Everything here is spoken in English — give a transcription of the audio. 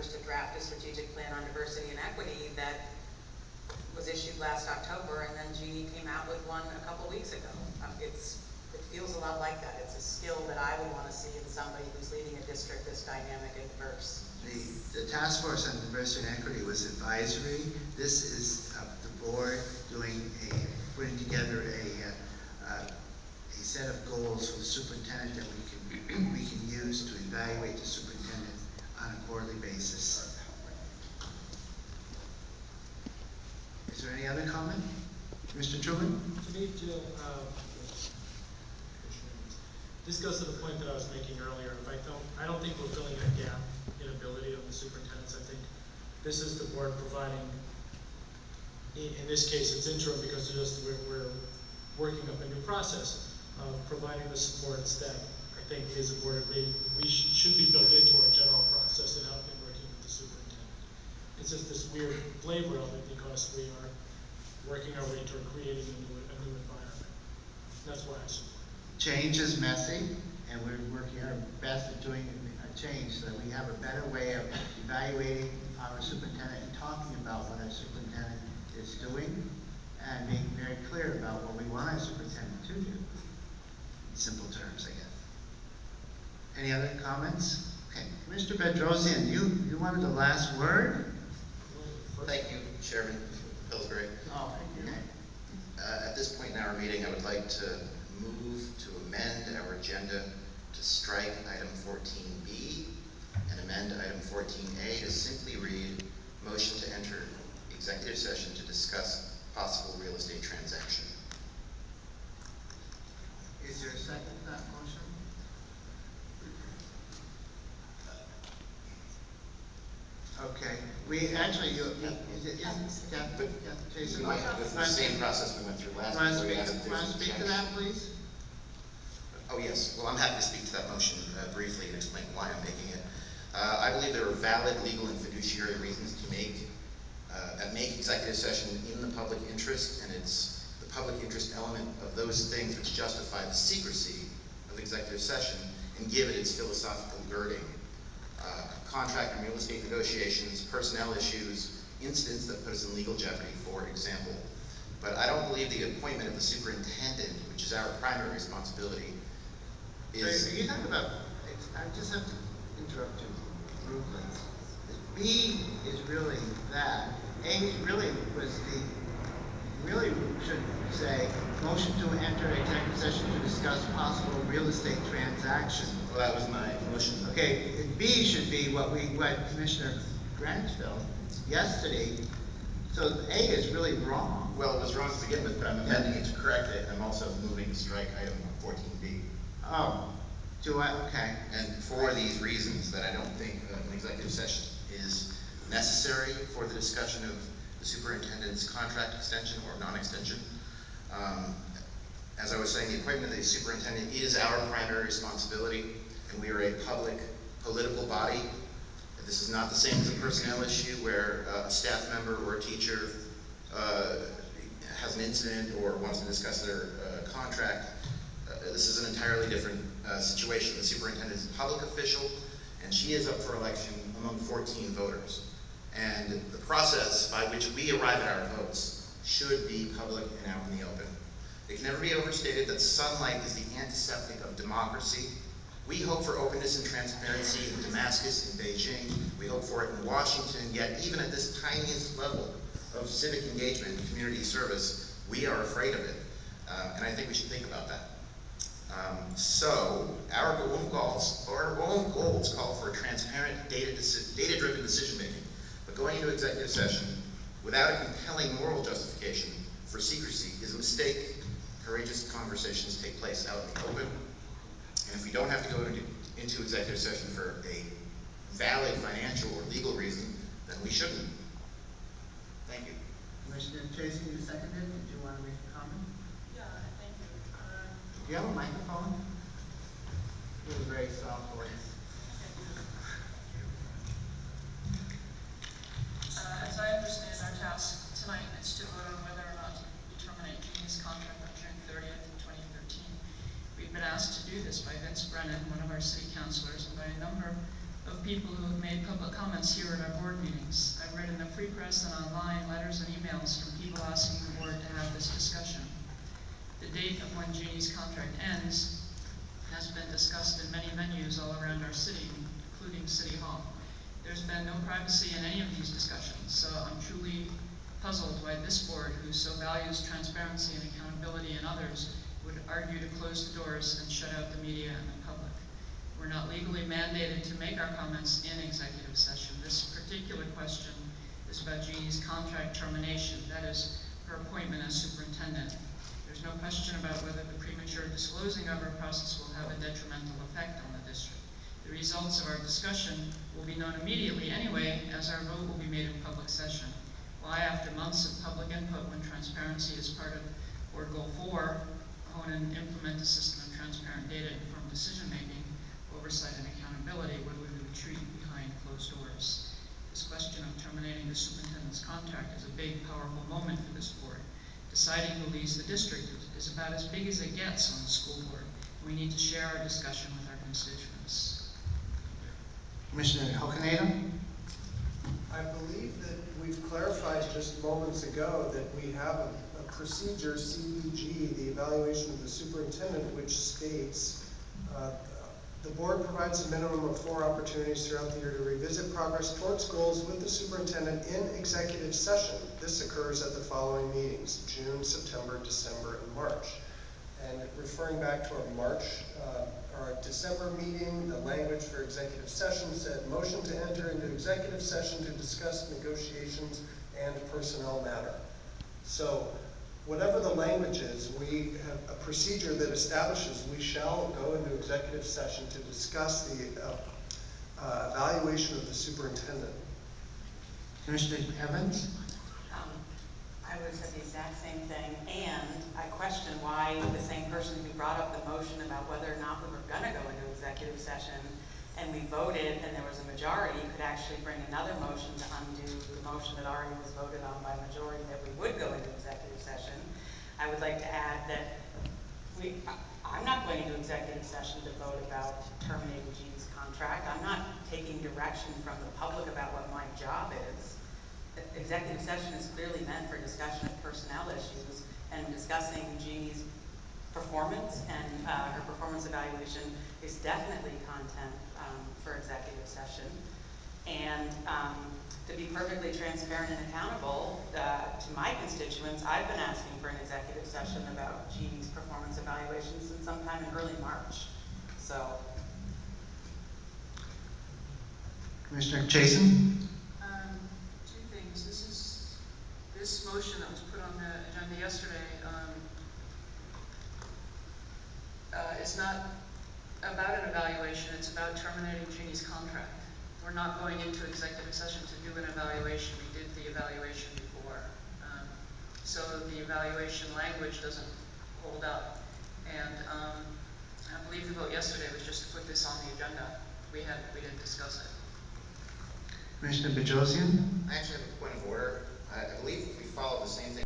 counselors to draft a strategic plan on diversity and equity that was issued last October, and then Jeannie came out with one a couple weeks ago. It feels a lot like that. It's a skill that I would want to see in somebody who's leading a district this dynamic and diverse. The task force on diversity and equity was advisory. This is the board putting together a set of goals for the superintendent that we can use to evaluate the superintendent on a quarterly basis. Is there any other comment? Mr. Truman? To me, Jill, this goes to the point that I was making earlier. I don't think we're filling in a gap in ability of the superintendents. I think this is the board providing, in this case it's interim because we're working up a new process of providing the supports that I think is a board agreed should be built into our general process in helping working with the superintendent. It's just this weird flavor of it because we are working our way toward creating a new environment. That's why I support it. Change is messy, and we're working our best at doing a change so that we have a better way of evaluating our superintendent and talking about what our superintendent is doing and being very clear about what we want our superintendent to do. In simple terms, I guess. Any other comments? Okay, Mr. Bedrosian, you wanted the last word? Thank you, Chairman Pillsbury. Oh, thank you. At this point in our meeting, I would like to move to amend our agenda to strike item 14B and amend item 14A to simply read motion to enter executive session to discuss possible real estate transaction. Is there a second to that motion? Okay. We actually, Jason? With the same process we went through last week. Want to speak to that, please? Oh, yes. Well, I'm happy to speak to that motion briefly and explain why I'm making it. I believe there are valid legal and fiduciary reasons to make executive session in the public interest, and it's the public interest element of those things which justify the secrecy of executive session and give it its philosophical girding. Contract and real estate negotiations, personnel issues, incidents that put us in legal jeopardy, for example. But I don't believe the appointment of the superintendent, which is our primary responsibility, is... Are you talking about... I just have to interrupt you rudely. B is really that. A really should say, motion to enter executive session to discuss possible real estate transaction. Well, that was my motion. Okay, and B should be what Commissioner Grantsville yesterday. So A is really wrong. Well, it was wrong to begin with, but I'm amending it to correct it, and I'm also moving to strike item 14B. Oh, okay. And for these reasons, that I don't think an executive session is necessary for the discussion of the superintendent's contract extension or non-extension. As I was saying, the appointment of the superintendent is our primary responsibility, and we are a public political body. This is not the same as a personnel issue where a staff member or a teacher has an incident or wants to discuss their contract. This is an entirely different situation. The superintendent is a public official, and she is up for election among 14 voters. And the process by which we arrive at our votes should be public and out in the open. It can never be overstated that sunlight is the antiseptic of democracy. We hope for openness and transparency in Damascus, in Beijing. We hope for it in Washington, yet even at this tiniest level of civic engagement and community service, we are afraid of it. And I think we should think about that. So our own goals call for a transparent, data-driven decision-making. But going into executive session without a compelling moral justification for secrecy is a mistake. Courageous conversations take place out in the open. And if we don't have to go into executive session for a valid financial or legal reason, then we shouldn't. Thank you. Commissioner Tracy, you seconded. Did you want to make a comment? Yeah, thank you. Do you have a microphone? You have a very soft voice. Yes, I do. Thank you. As I understand, our task tonight is to vote on whether or not we terminate Jeannie's contract on June 30th, 2013. We've been asked to do this by Vince Brennan, one of our city councilors, and by a number of people who have made public comments here at our board meetings. I've read in the free press and online letters and emails from people asking the board to have this discussion. The date of when Jeannie's contract ends has been discussed in many venues all around our city, including City Hall. There's been no privacy in any of these discussions, so I'm truly puzzled why this board, who so values transparency and accountability in others, would argue to close the doors and shut out the media and the public. We're not legally mandated to make our comments in executive session. This particular question is about Jeannie's contract termination, that is, her appointment as superintendent. There's no question about whether the premature disclosing of our process will have a detrimental effect on the district. The results of our discussion will be known immediately anyway, as our vote will be made in public session. Why, after months of public input, when transparency is part of Board Goal 4, hone and implement a system of transparent data-informed decision-making, oversight and accountability, would we retreat behind closed doors? This question of terminating the superintendent's contract is a big, powerful moment for this board. Deciding who leaves the district is about as big as it gets on the school board. We need to share our discussion with our constituents. Commissioner Hokaneda? I believe that we've clarified just moments ago that we have a procedure, CEG, the evaluation of the superintendent, which states the board provides a minimum of 4 opportunities throughout the year to revisit progress towards goals with the superintendent in executive session. This occurs at the following meetings: June, September, December, and March. And referring back to our December meeting, the language for executive session said, motion to enter into executive session to discuss negotiations and personnel matter. So whatever the language is, we have a procedure that establishes we shall go into executive session to discuss the evaluation of the superintendent. Commissioner Evans? I would have said the exact same thing, and I question why the same person who brought up the motion about whether or not we were going to go into executive session and we voted and there was a majority could actually bring another motion to undo the motion that already was voted on by a majority that we would go into executive session. I would like to add that I'm not going into executive session to vote about terminating Jeannie's contract. I'm not taking direction from the public about what my job is. Executive session is clearly meant for discussion of personnel issues, and discussing Jeannie's performance and her performance evaluation is definitely content for executive session. And to be perfectly transparent and accountable to my constituents, I've been asking for an executive session about Jeannie's performance evaluation since sometime in early March. So, Commissioner Chasen? Two things. This motion that was put on the agenda yesterday is not about an evaluation. It's about terminating Jeannie's contract. We're not going into executive session to do an evaluation. We did the evaluation before. So the evaluation language doesn't hold up. And I believe the vote yesterday was just to put this on the agenda. We didn't discuss it. Commissioner Bajosian? I actually have a point of order. I believe we followed the same thing